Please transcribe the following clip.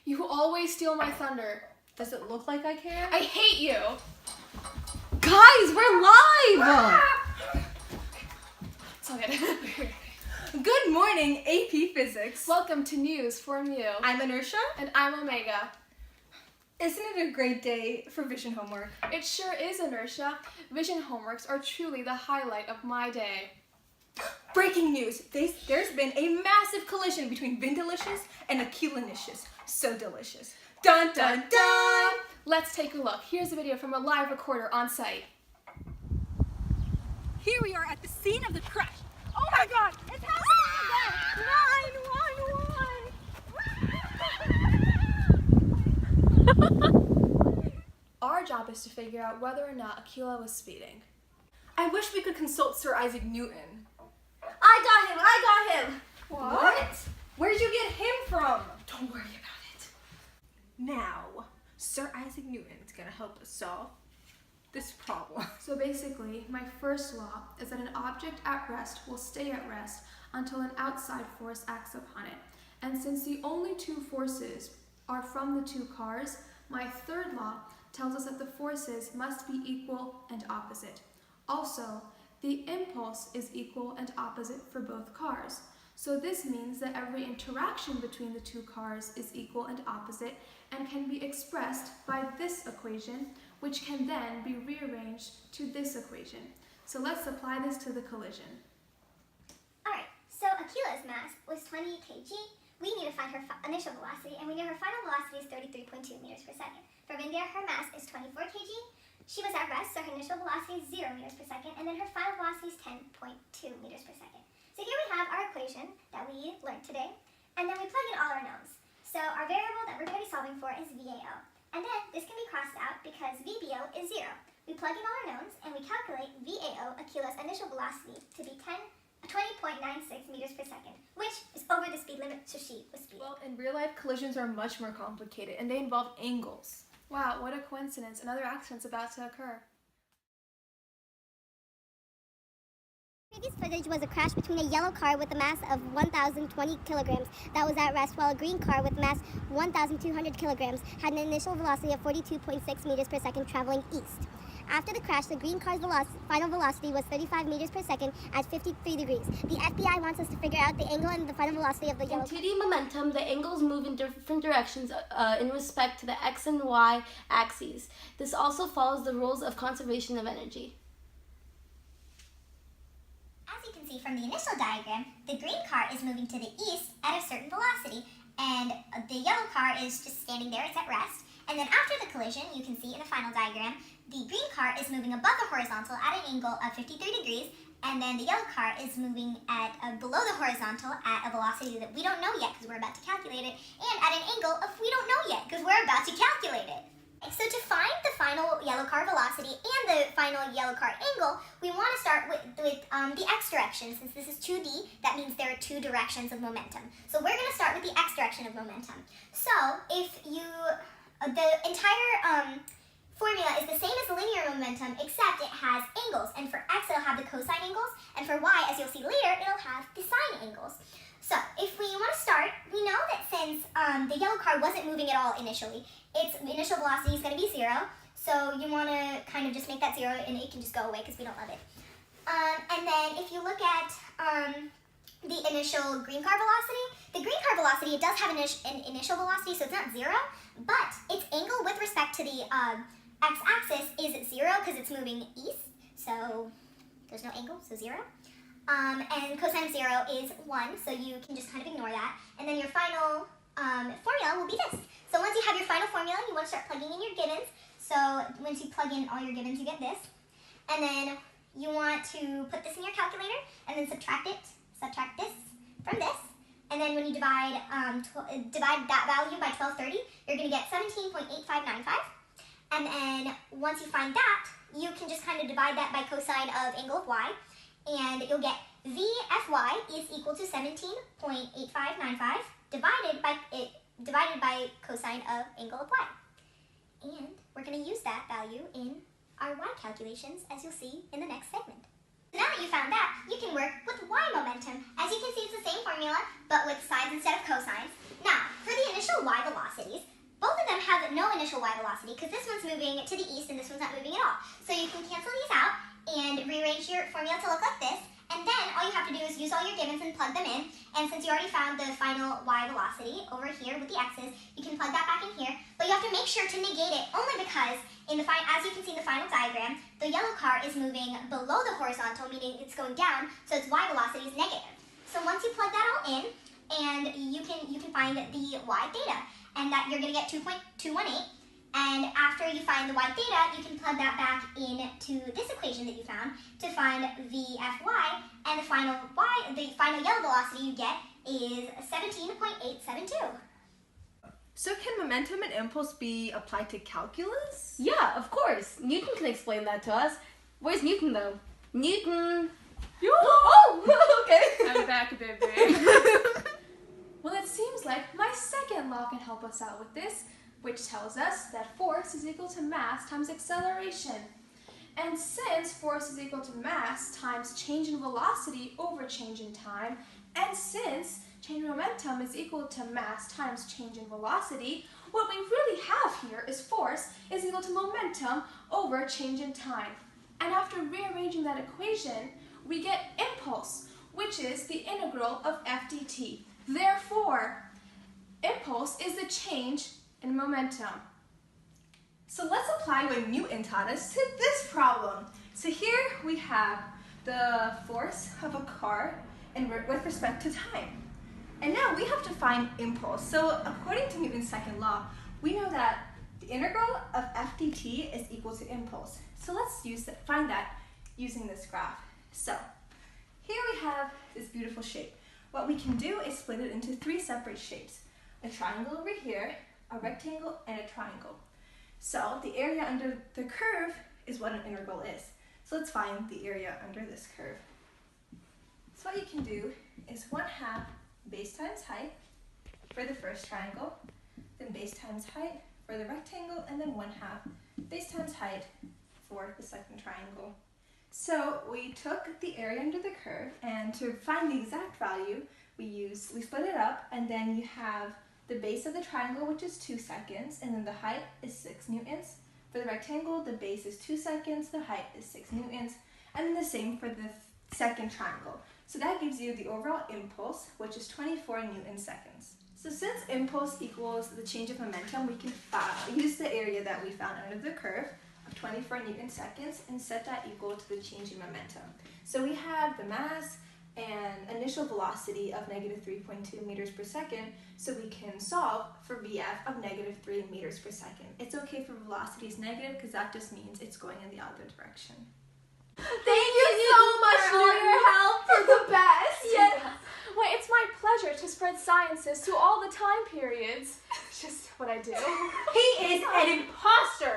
You always steal my thunder. Does it look like I care? I hate you. Guys, we're live! It's all good. Good morning, AP Physics. Welcome to News from You. I'm Inertia. And I'm Omega. Isn't it a great day for vision homework? It sure is, Inertia. Vision homeworks are truly the highlight of my day. Breaking news. There's been a massive collision between Vindalicious and Aquilonicious. So delicious. Dun dun dun! Let's take a look. Here's a video from a live recorder on site. Here we are at the scene of the crash. Oh my god! It's happening again! 911! Our job is to figure out whether or not Aquila was speeding. I wish we could consult Sir Isaac Newton. I got him! What? Where'd you get him from? Don't worry about it. Now, Sir Isaac Newton's gonna help us solve this problem. So basically, my first law is that an object at rest will stay at rest until an outside force acts upon it. And since the only two forces are from the two cars, my third law tells us that the forces must be equal and opposite. Also, the impulse is equal and opposite for both cars. So this means that every interaction between the two cars is equal and opposite and can be expressed by this equation, which can then be rearranged to this equation. So let's apply this to the collision. Alright, so Aquila's mass was 20 kg. We need to find her initial velocity, and we know her final velocity is 33.2 meters per second. For Vindia, her mass is 24 kg. She was at rest, so her initial velocity is 0 meters per second, and then her final velocity is 10.2 meters per second. So here we have our equation that we learned today, and then we plug in all our knowns. So our variable that we're going to be solving for is VAO. And then this can be crossed out because VBO is 0. We plug in all our knowns, and we calculate VAO, Aquila's initial velocity, to be 20.96 meters per second, which is over the speed limit, so she was speeding. Well, in real life, collisions are much more complicated, and they involve angles. Wow, what a coincidence. Another accident's about to occur. Previous footage was a crash between a yellow car with a mass of 1,020 kilograms that was at rest, while a green car with mass 1,200 kilograms had an initial velocity of 42.6 meters per second traveling east. After the crash, the green car's final velocity was 35 meters per second at 53 degrees. The FBI wants us to figure out the angle and the final velocity of the yellow car. In 2D momentum, the angles move in different directions in respect to the x and y axes. This also follows the rules of conservation of energy. As you can see from the initial diagram, the green car is moving to the east at a certain velocity, and the yellow car is just standing there, it's at rest. And then after the collision, you can see in the final diagram, the green car is moving above the horizontal at an angle of 53 degrees, and then the yellow car is moving at below the horizontal at a velocity that we don't know yet because we're about to calculate it, and at an angle of we don't know yet because we're about to calculate it. So to find the final yellow car velocity and the final yellow car angle, we want to start with the x direction. Since this is 2D, that means there are two directions of momentum. So we're going to start with the x direction of momentum. So if the entire formula is the same as linear momentum, except it has angles. And for x, it'll have the cosine angles, and for y, as you'll see later, it'll have the sine angles. So if we want to start, we know that since the yellow car wasn't moving at all initially, its initial velocity is going to be 0. So you want to kind of just make that 0, and it can just go away because we don't love it. And then if you look at the initial green car velocity, the green car velocity, it does have an initial velocity, so it's not 0, but its angle with respect to the x-axis is 0 because it's moving east, so there's no angle, so 0. And cosine of 0 is 1, so you can just kind of ignore that. And then your final formula will be this. So once you have your final formula, you want to start plugging in your givens. So once you plug in all your givens, you get this. And then you want to put this in your calculator and then subtract this from this. And then when you divide that value by 1230, you're going to get 17.8595. And then once you find that, you can just kind of divide that by cosine of angle of y. And you'll get VFY is equal to 17.8595 divided by cosine of angle of y. And we're going to use that value in our y calculations, as you'll see in the next segment. Now that you found that, you can work with y momentum. As you can see, it's the same formula, but with sines instead of cosines. Now, for the initial y velocities, no initial y velocity because this one's moving to the east and this one's not moving at all. So you can cancel these out and rearrange your formula to look like this. And then all you have to do is use all your givens and plug them in. And since you already found the final y velocity over here with the x's, you can plug that back in here. But you have to make sure to negate it only because as you can see in the final diagram, the yellow car is moving below the horizontal, meaning it's going down, so its y velocity is negative. So once you plug that all in, and you can find the y theta, and that you're going to get 2.218. And after you find the y theta, you can plug that back into this equation that you found to find the Fy, and the final yellow velocity you get is 17.872. So can momentum and impulse be applied to calculus? Yeah, of course. Newton can explain that to us. Where's Newton, though? Newton! Oh, okay. I'm back, baby. Well, it seems like my second law can help us out with this, which tells us that force is equal to mass times acceleration. And since force is equal to mass times change in velocity over change in time, and since change in momentum is equal to mass times change in velocity, what we really have here is force is equal to momentum over change in time. And after rearranging that equation, we get impulse, which is the integral of f dt. Therefore, impulse is the change in momentum. So let's apply what Newton taught us to this problem. So here we have the force of a car with respect to time. And now we have to find impulse. So according to Newton's second law, we know that the integral of f dt is equal to impulse. So let's find that using this graph. So here we have this beautiful shape. What we can do is split it into three separate shapes. A triangle over here, a rectangle, and a triangle. So the area under the curve is what an integral is. So let's find the area under this curve. So what you can do is 1/2 base times height for the first triangle, then base times height for the rectangle, and then 1/2 base times height for the second triangle. So we took the area under the curve, and to find the exact value, we split it up, and then you have the base of the triangle, which is 2 seconds, and then the height is 6 newtons. For the rectangle, the base is 2 seconds, the height is 6 newtons, and then the same for the second triangle. So that gives you the overall impulse, which is 24 newton seconds. So since impulse equals the change of momentum, we can use the area that we found under the curve of 24 newton seconds and set that equal to the change in momentum. So we have the mass and initial velocity of -3.2 meters per second, so we can solve for VF of -3 meters per second. It's okay for velocity is negative because that just means it's going in the other direction. Thank you so much for all your help. For the best. Yes. Wait, it's my pleasure to spread sciences to all the time periods. It's just what I do. He is an imposter!